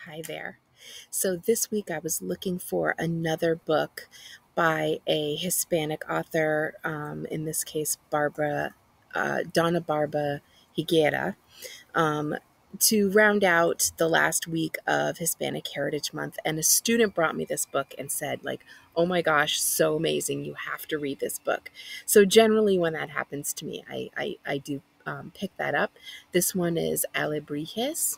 Hi there. So this week I was looking for another book by a Hispanic author, in this case, Donna Barba Higuera, um, to round out the last week of Hispanic Heritage Month. And a student brought me this book and said, like, oh my gosh, so amazing. You have to read this book. So generally when that happens to me, I do pick that up. This one is Alebrijes.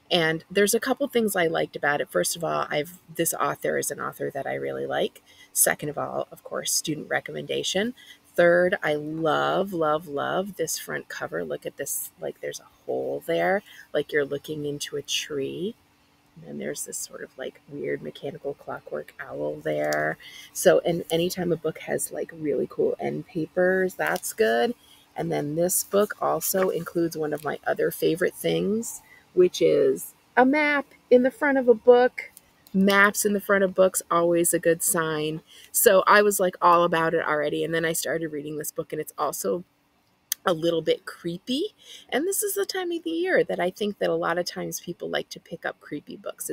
And there's a couple things I liked about it. First of all, this author is an author that I really like. Second of all, of course, student recommendation. Third, I love, love, love this front cover. Look at this, like there's a hole there, like you're looking into a tree. And then there's this sort of like weird mechanical clockwork owl there. So, and anytime a book has like really cool end papers, that's good. And then this book also includes one of my other favorite things, which is a map in the front of a book. Maps in the front of books, always a good sign. So I was like all about it already. And then I started reading this book, and it's also a little bit creepy. And this is the time of the year that I think that a lot of times people like to pick up creepy books.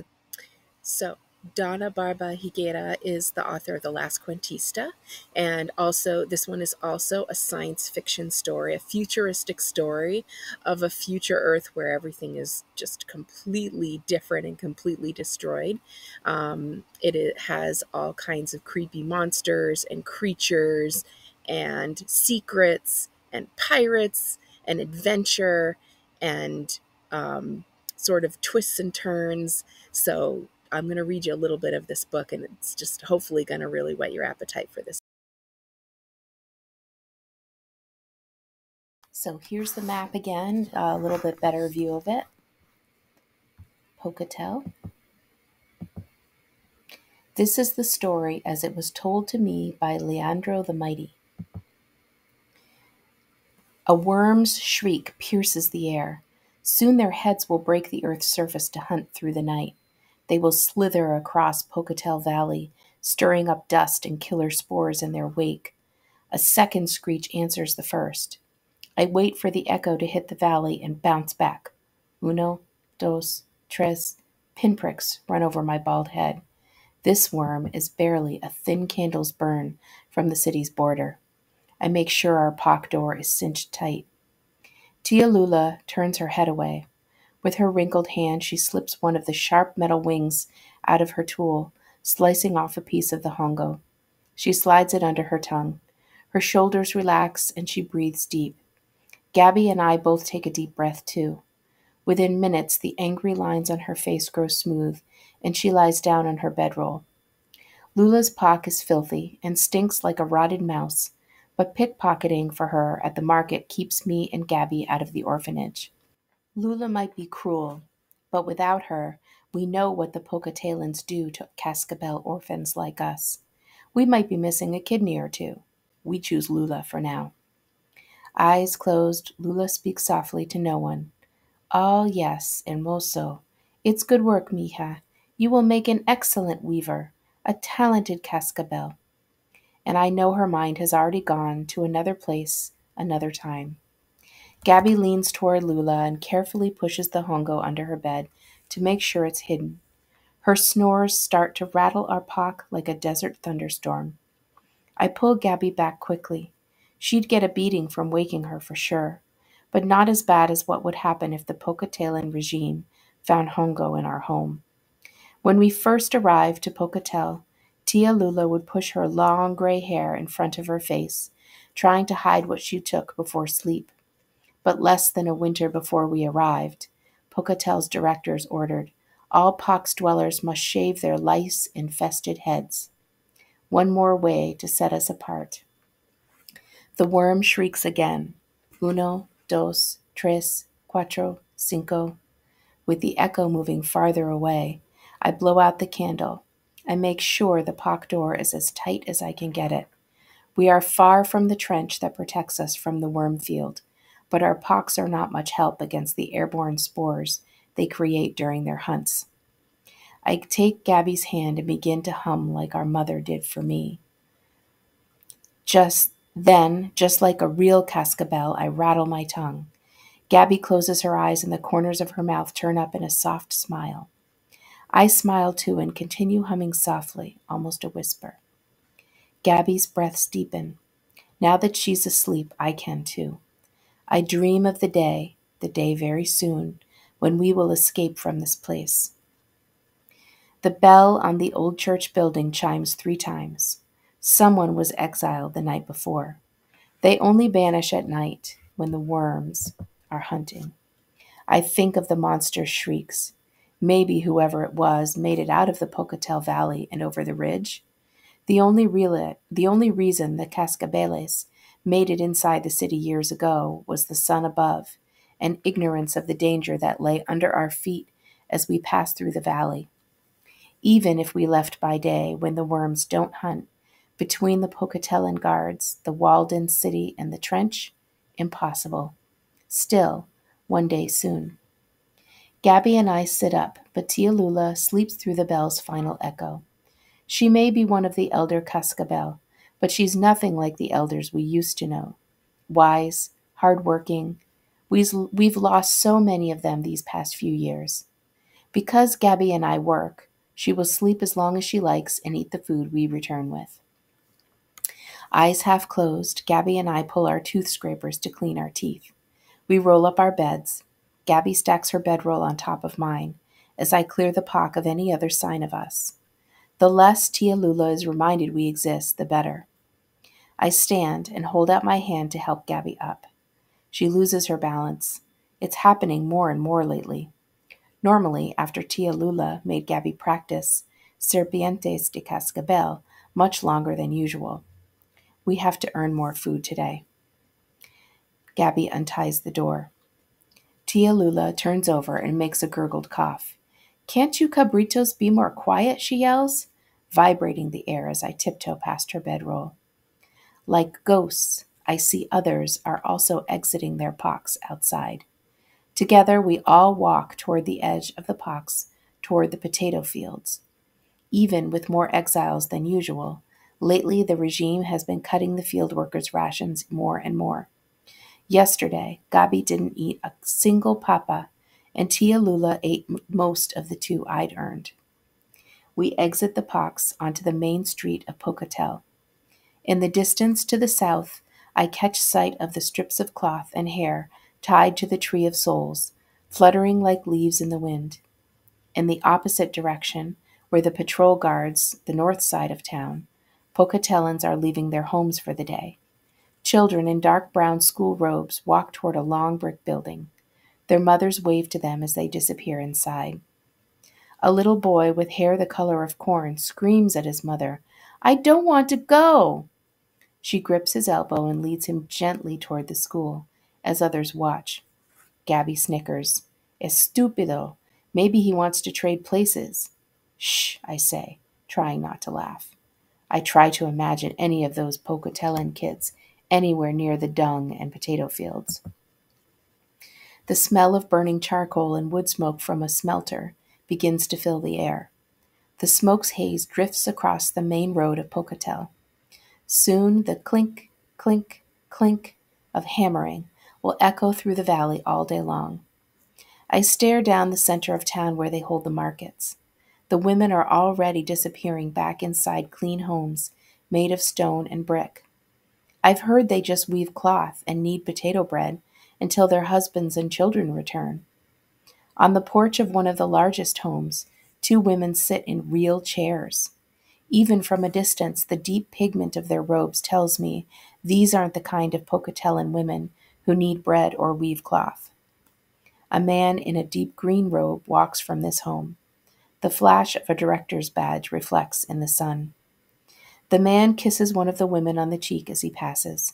So Donna Barba Higuera is the author of The Last Cuentista, and also this one is also a science fiction story, a futuristic story of a future Earth where everything is just completely different and completely destroyed. It has all kinds of creepy monsters and creatures and secrets and pirates and adventure and sort of twists and turns. So I'm going to read you a little bit of this book, and it's just hopefully going to really whet your appetite for this. So here's the map again, a little bit better view of it. Pocatello. This is the story as it was told to me by Leandro the Mighty. A worm's shriek pierces the air. Soon their heads will break the earth's surface to hunt through the night. They will slither across Pocatello Valley, stirring up dust and killer spores in their wake. A second screech answers the first. I wait for the echo to hit the valley and bounce back. Uno, dos, tres, pinpricks run over my bald head. This worm is barely a thin candle's burn from the city's border. I make sure our POC door is cinched tight. Tia Lula turns her head away. With her wrinkled hand, she slips one of the sharp metal wings out of her tool, slicing off a piece of the hongo. She slides it under her tongue. Her shoulders relax, and she breathes deep. Gabby and I both take a deep breath, too. Within minutes, the angry lines on her face grow smooth, and she lies down on her bedroll. Lula's POC is filthy and stinks like a rotted mouse, but pickpocketing for her at the market keeps me and Gabby out of the orphanage. Lula might be cruel, but without her, we know what the Pocatelans do to Cascabel orphans like us. We might be missing a kidney or two. We choose Lula for now. Eyes closed, Lula speaks softly to no one. Oh, yes, hermoso. It's good work, mija. You will make an excellent weaver, a talented cascabel. And I know her mind has already gone to another place, another time. Gabby leans toward Lula and carefully pushes the hongo under her bed to make sure it's hidden. Her snores start to rattle our POC like a desert thunderstorm. I pull Gabby back quickly. She'd get a beating from waking her for sure, but not as bad as what would happen if the Pocatellan regime found hongo in our home. When we first arrived to Pocatello, Tia Lula would push her long gray hair in front of her face, trying to hide what she took before sleep. But less than a winter before we arrived, Pocatello's directors ordered all Pox dwellers must shave their lice-infested heads. One more way to set us apart. The worm shrieks again. Uno, dos, tres, cuatro, cinco. With the echo moving farther away, I blow out the candle. I make sure the POC door is as tight as I can get it. We are far from the trench that protects us from the worm field, but our POCs are not much help against the airborne spores they create during their hunts. I take Gabby's hand and begin to hum like our mother did for me. Just like a real cascabel, I rattle my tongue. Gabby closes her eyes and the corners of her mouth turn up in a soft smile. I smile too and continue humming softly, almost a whisper. Gabby's breaths deepen. Now that she's asleep, I can too. I dream of the day very soon, when we will escape from this place. The bell on the old church building chimes 3 times. Someone was exiled the night before. They only banish at night when the worms are hunting. I think of the monster's shrieks. Maybe whoever it was made it out of the Pocatello Valley and over the ridge. The only reason the Cascabeles made it inside the city years ago was the sun above and ignorance of the danger that lay under our feet as we passed through the valley. Even if we left by day when the worms don't hunt, between the Pocatellan guards, the walled-in city, and the trench, impossible. Still, one day soon. Gabby and I sit up, but Tia Lula sleeps through the bell's final echo. She may be one of the elder Cascabel, but she's nothing like the elders we used to know. Wise, hard-working. We've lost so many of them these past few years. Because Gabby and I work, she will sleep as long as she likes and eat the food we return with. Eyes half closed, Gabby and I pull our tooth scrapers to clean our teeth. We roll up our beds. Gabby stacks her bedroll on top of mine, as I clear the pock of any other sign of us. The less Tia Lula is reminded we exist, the better. I stand and hold out my hand to help Gabby up. She loses her balance. It's happening more and more lately. Normally, after Tia Lula made Gabby practice Serpientes de Cascabel much longer than usual. We have to earn more food today. Gabby unties the door. Tia Lula turns over and makes a gurgled cough. "Can't you cabritos be more quiet?" she yells, vibrating the air as I tiptoe past her bedroll. Like ghosts, I see others are also exiting their pocks outside. Together, we all walk toward the edge of the pocks, toward the potato fields. Even with more exiles than usual, lately the regime has been cutting the field workers' rations more and more. Yesterday, Gabi didn't eat a single papa, and Tia Lula ate most of the 2 I'd earned. We exit the pocks onto the main street of Pocatello. In the distance to the south, I catch sight of the strips of cloth and hair tied to the tree of souls, fluttering like leaves in the wind. In the opposite direction, where the patrol guards the north side of town, Pocatellans are leaving their homes for the day. Children in dark brown school robes walk toward a long brick building. Their mothers wave to them as they disappear inside. A little boy with hair the color of corn screams at his mother, "I don't want to go!" She grips his elbow and leads him gently toward the school, as others watch. Gabby snickers. "Estúpido. Maybe he wants to trade places." "Shh," I say, trying not to laugh. I try to imagine any of those Pocatellan kids anywhere near the dung and potato fields. The smell of burning charcoal and wood smoke from a smelter begins to fill the air. The smoke's haze drifts across the main road of Pocatello. Soon the clink, clink, clink of hammering will echo through the valley all day long. I stare down the center of town where they hold the markets. The women are already disappearing back inside clean homes made of stone and brick. I've heard they just weave cloth and knead potato bread until their husbands and children return. On the porch of one of the largest homes, 2 women sit in real chairs. Even from a distance, the deep pigment of their robes tells me these aren't the kind of Pocatellan women who knead bread or weave cloth. A man in a deep green robe walks from this home. The flash of a director's badge reflects in the sun. The man kisses one of the women on the cheek as he passes.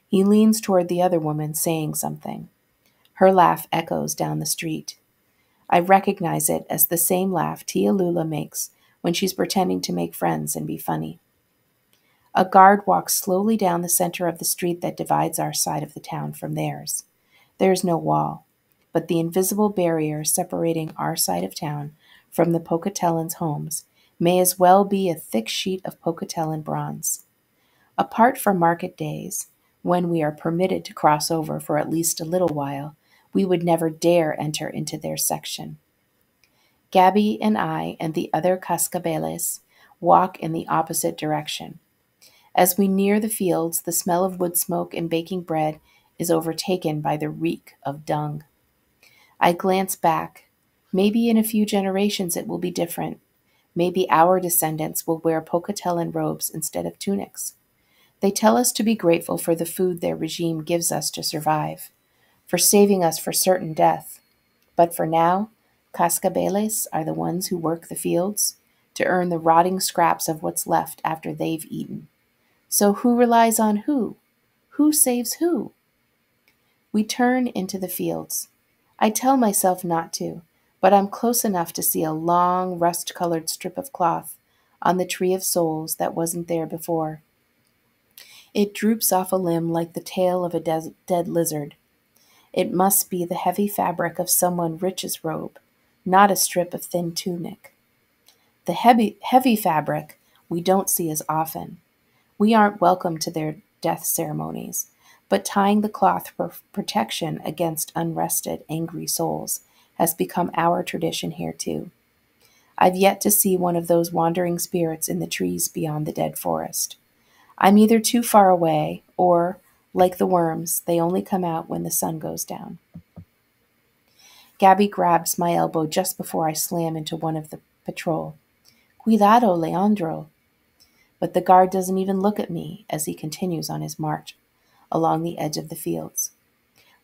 He leans toward the other woman, saying something. Her laugh echoes down the street. I recognize it as the same laugh Tia Lula makes when she's pretending to make friends and be funny. A guard walks slowly down the center of the street that divides our side of the town from theirs. There is no wall, but the invisible barrier separating our side of town from the Pocatellans' homes may as well be a thick sheet of Pocatellan bronze. Apart from market days, when we are permitted to cross over for at least a little while, we would never dare enter into their section. Gabby and I and the other cascabeles walk in the opposite direction. As we near the fields, the smell of wood smoke and baking bread is overtaken by the reek of dung. I glance back. Maybe in a few generations it will be different. Maybe our descendants will wear pocatellan robes instead of tunics. They tell us to be grateful for the food their regime gives us to survive, for saving us for certain death. But for now, cascabeles are the ones who work the fields to earn the rotting scraps of what's left after they've eaten. So who relies on who? Who saves who? We turn into the fields. I tell myself not to, but I'm close enough to see a long, rust-colored strip of cloth on the tree of souls that wasn't there before. It droops off a limb like the tail of a dead lizard. It must be the heavy fabric of someone rich's robe, not a strip of thin tunic. The heavy fabric we don't see as often. We aren't welcome to their death ceremonies, but tying the cloth for protection against unrested, angry souls has become our tradition here too. I've yet to see one of those wandering spirits in the trees beyond the dead forest. I'm either too far away, or, like the worms, they only come out when the sun goes down. Gabby grabs my elbow just before I slam into one of the patrol. Cuidado, Leandro. But the guard doesn't even look at me as he continues on his march along the edge of the fields.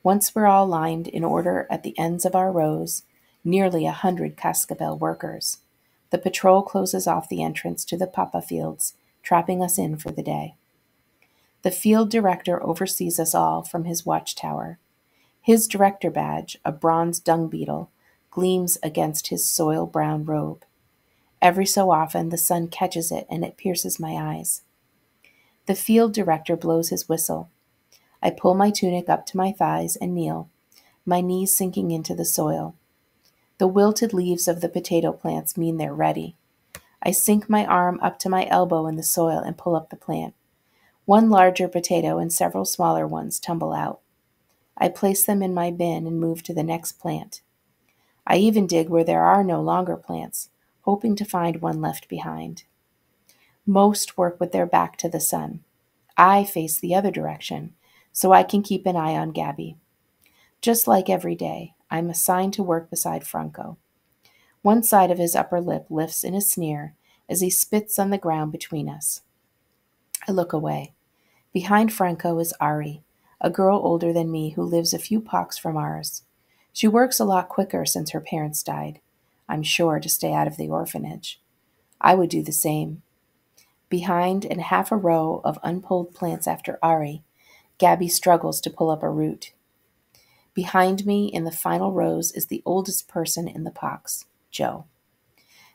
Once we're all lined in order at the ends of our rows, nearly 100 cascabel workers, the patrol closes off the entrance to the papa fields, trapping us in for the day. The field director oversees us all from his watchtower. His director badge, a bronze dung beetle, gleams against his soil-brown robe. Every so often the sun catches it and it pierces my eyes. The field director blows his whistle. I pull my tunic up to my thighs and kneel, my knees sinking into the soil. The wilted leaves of the potato plants mean they're ready. I sink my arm up to my elbow in the soil and pull up the plant. One larger potato and several smaller ones tumble out. I place them in my bin and move to the next plant. I even dig where there are no longer plants, hoping to find one left behind. Most work with their back to the sun. I face the other direction, so I can keep an eye on Gabby. Just like every day, I'm assigned to work beside Franco. One side of his upper lip lifts in a sneer as he spits on the ground between us. I look away. Behind Franco is Ari, a girl older than me who lives a few blocks from ours. She works a lot quicker since her parents died. I'm sure to stay out of the orphanage. I would do the same. Behind, in half a row of unpulled plants after Ari, Gabby struggles to pull up a root. Behind me, in the final rows, is the oldest person in the box, Joe.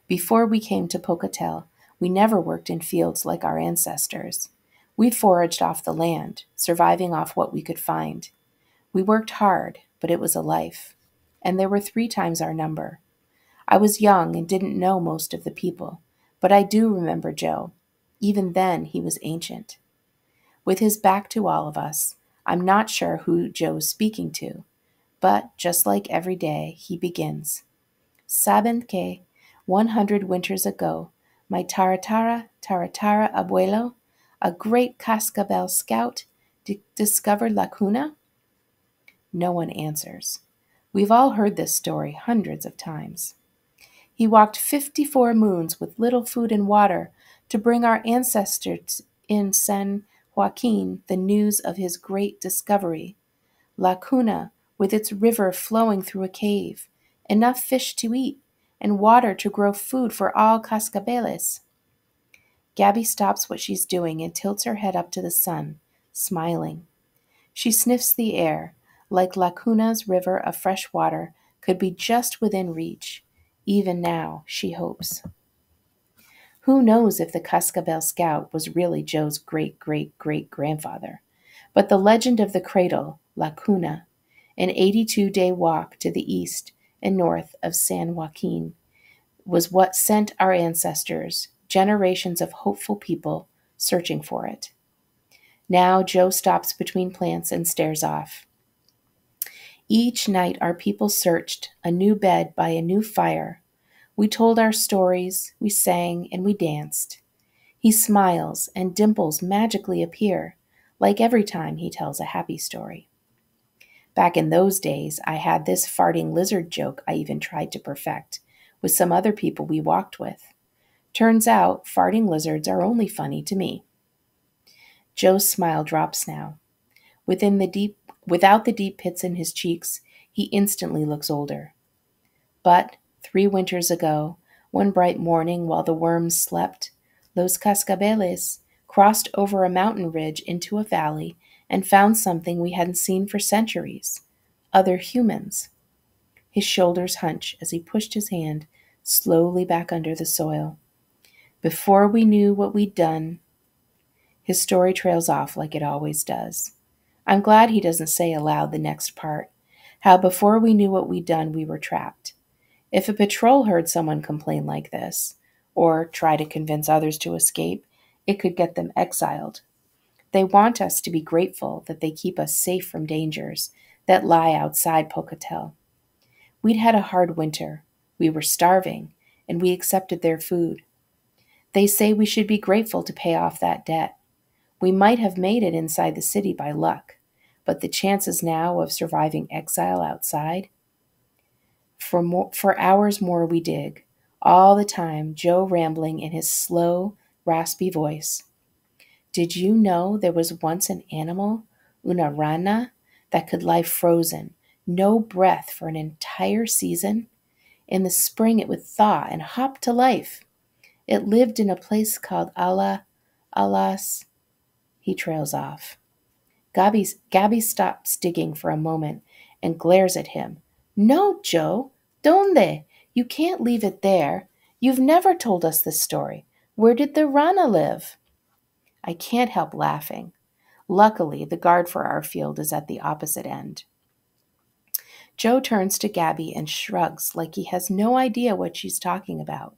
Before we came to Pocatello, we never worked in fields like our ancestors. We foraged off the land, surviving off what we could find. We worked hard, but it was a life. And there were 3 times our number. I was young and didn't know most of the people, but I do remember Joe. Even then, he was ancient. With his back to all of us, I'm not sure who Joe's speaking to, but just like every day, he begins. Saben que, 100 winters ago, my taratara abuelo, a great cascabel scout, discovered La Cuna? No one answers. We've all heard this story hundreds of times. He walked 54 moons with little food and water to bring our ancestors in San Joaquin the news of his great discovery. La Cuna, with its river flowing through a cave, enough fish to eat, and water to grow food for all cascabeles. Gabby stops what she's doing and tilts her head up to the sun, smiling. She sniffs the air, like La Cuna's river of fresh water could be just within reach. Even now, she hopes. Who knows if the Cascabel Scout was really Joe's great-great-great-grandfather? But the legend of the cradle, La Cuna, an 82-day walk to the east and north of San Joaquin, was what sent our ancestors, generations of hopeful people, searching for it. Now Joe stops between plants and stares off. Each night our people searched, a new bed by a new fire, We told our stories, we sang, and we danced. He smiles, and dimples magically appear, like every time he tells a happy story. Back in those days, I had this farting lizard joke I even tried to perfect with some other people we walked with. Turns out, farting lizards are only funny to me. Joe's smile drops now. Without the deep pits in his cheeks, he instantly looks older. But 3 winters ago, one bright morning while the worms slept, Los Cascabeles crossed over a mountain ridge into a valley and found something we hadn't seen for centuries: other humans. His shoulders hunch as he pushed his hand slowly back under the soil. Before we knew what we'd done, his story trails off like it always does. I'm glad he doesn't say aloud the next part, how before we knew what we'd done, we were trapped. If a patrol heard someone complain like this, or try to convince others to escape, it could get them exiled. They want us to be grateful that they keep us safe from dangers that lie outside Pocatello. We'd had a hard winter. We were starving, and we accepted their food. They say we should be grateful to pay off that debt. We might have made it inside the city by luck, but the chances now of surviving exile outside? For hours more we dig, all the time Joe rambling in his slow, raspy voice. Did you know there was once an animal, una rana, that could lie frozen, no breath for an entire season? In the spring it would thaw and hop to life. It lived in a place called Alas. He trails off. Gabby stops digging for a moment and glares at him. No, Joe, donde? You can't leave it there. You've never told us this story. Where did the rana live? I can't help laughing. Luckily, the guard for our field is at the opposite end. Joe turns to Gabby and shrugs like he has no idea what she's talking about.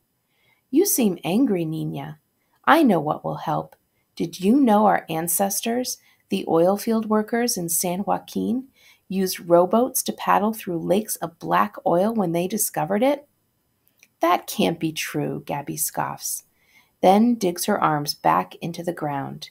You seem angry, Nina. I know what will help. Did you know our ancestors, the oil field workers in San Joaquin, used rowboats to paddle through lakes of black oil when they discovered it? That can't be true, Gabby scoffs, then digs her arms back into the ground.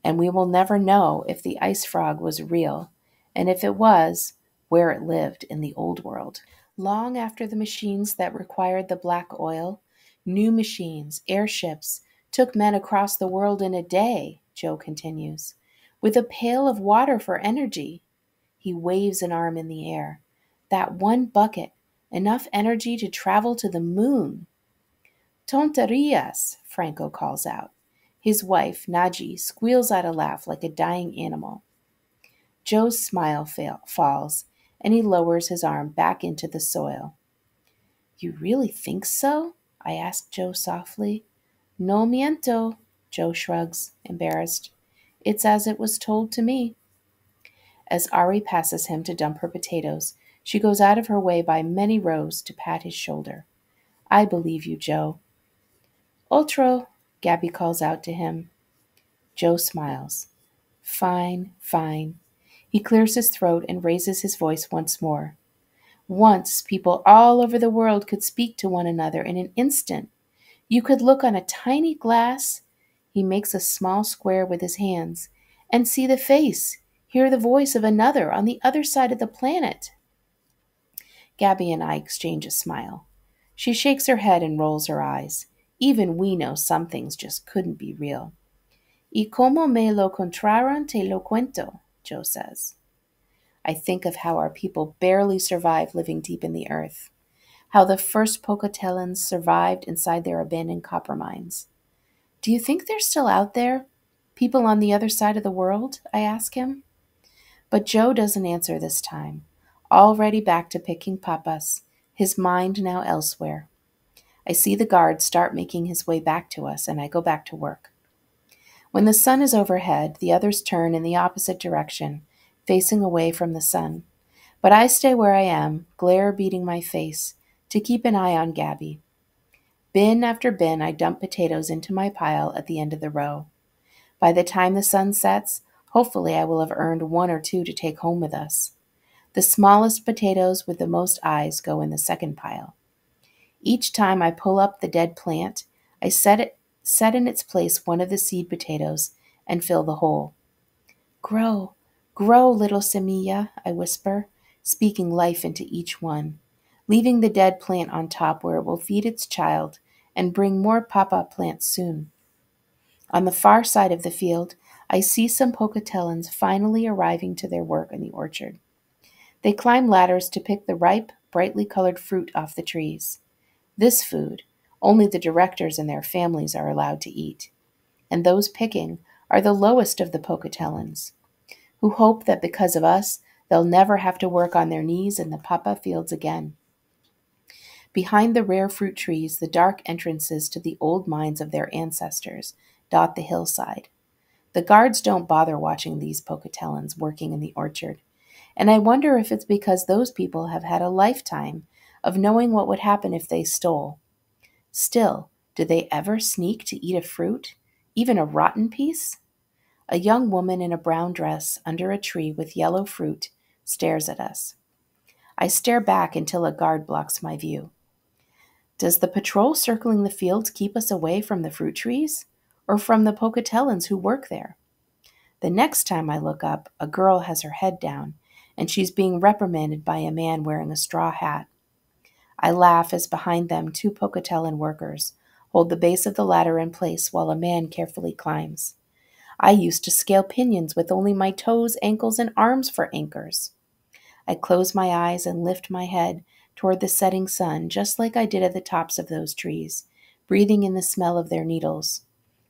And we will never know if the ice frog was real, and if it was, where it lived in the old world. Long after the machines that required the black oil, new machines, airships, took men across the world in a day, Joe continues, with a pail of water for energy. He waves an arm in the air. That one bucket, enough energy to travel to the moon. Tonterías, Franco calls out. His wife, Naji, squeals out a laugh like a dying animal. Joe's smile falls, and he lowers his arm back into the soil. You really think so? I ask Joe softly. No miento, Joe shrugs, embarrassed. It's as it was told to me. As Ari passes him to dump her potatoes, she goes out of her way by many rows to pat his shoulder. I believe you, Joe. Otro, Gabby calls out to him. Joe smiles. Fine, fine. He clears his throat and raises his voice once more. Once, people all over the world could speak to one another in an instant. You could look on a tiny glass, he makes a small square with his hands, and see the face, hear the voice of another on the other side of the planet. Gabby and I exchange a smile. She shakes her head and rolls her eyes. Even we know some things just couldn't be real. Y como me lo contaron te lo cuento, Joe says. I think of how our people barely survive living deep in the earth, how the first Pocatelans survived inside their abandoned copper mines. Do you think they're still out there? People on the other side of the world? I ask him. But Joe doesn't answer this time, already back to picking papas, his mind now elsewhere. I see the guard start making his way back to us, and I go back to work. When the sun is overhead, the others turn in the opposite direction, facing away from the sun. But I stay where I am, glare beating my face, to keep an eye on Gabby. Bin after bin, I dump potatoes into my pile at the end of the row. By the time the sun sets, hopefully I will have earned 1 or 2 to take home with us. The smallest potatoes with the most eyes go in the second pile. Each time I pull up the dead plant, I set in its place one of the seed potatoes and fill the hole. Grow, grow, little semilla, I whisper, speaking life into each one, leaving the dead plant on top where it will feed its child and bring more papa plants soon. On the far side of the field, I see some pocatellans finally arriving to their work in the orchard. They climb ladders to pick the ripe, brightly colored fruit off the trees. This food, only the directors and their families are allowed to eat. And those picking are the lowest of the pocatellans, who hope that because of us, they'll never have to work on their knees in the papa fields again. Behind the rare fruit trees, the dark entrances to the old mines of their ancestors dot the hillside. The guards don't bother watching these pocatellans working in the orchard, and I wonder if it's because those people have had a lifetime of knowing what would happen if they stole. Still, do they ever sneak to eat a fruit, even a rotten piece? A young woman in a brown dress under a tree with yellow fruit stares at us. I stare back until a guard blocks my view. Does the patrol circling the fields keep us away from the fruit trees, or from the pocatellans who work there? The next time I look up, a girl has her head down, and she's being reprimanded by a man wearing a straw hat. I laugh as behind them 2 pocatellan workers hold the base of the ladder in place while a man carefully climbs. I used to scale piñons with only my toes, ankles, and arms for anchors. I close my eyes and lift my head toward the setting sun, just like I did at the tops of those trees, breathing in the smell of their needles.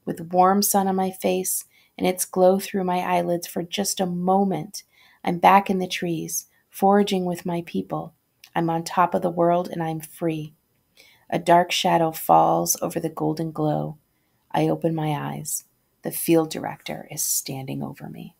With warm sun on my face and its glow through my eyelids for just a moment, I'm back in the trees, foraging with my people. I'm on top of the world and I'm free. A dark shadow falls over the golden glow. I open my eyes. The field director is standing over me.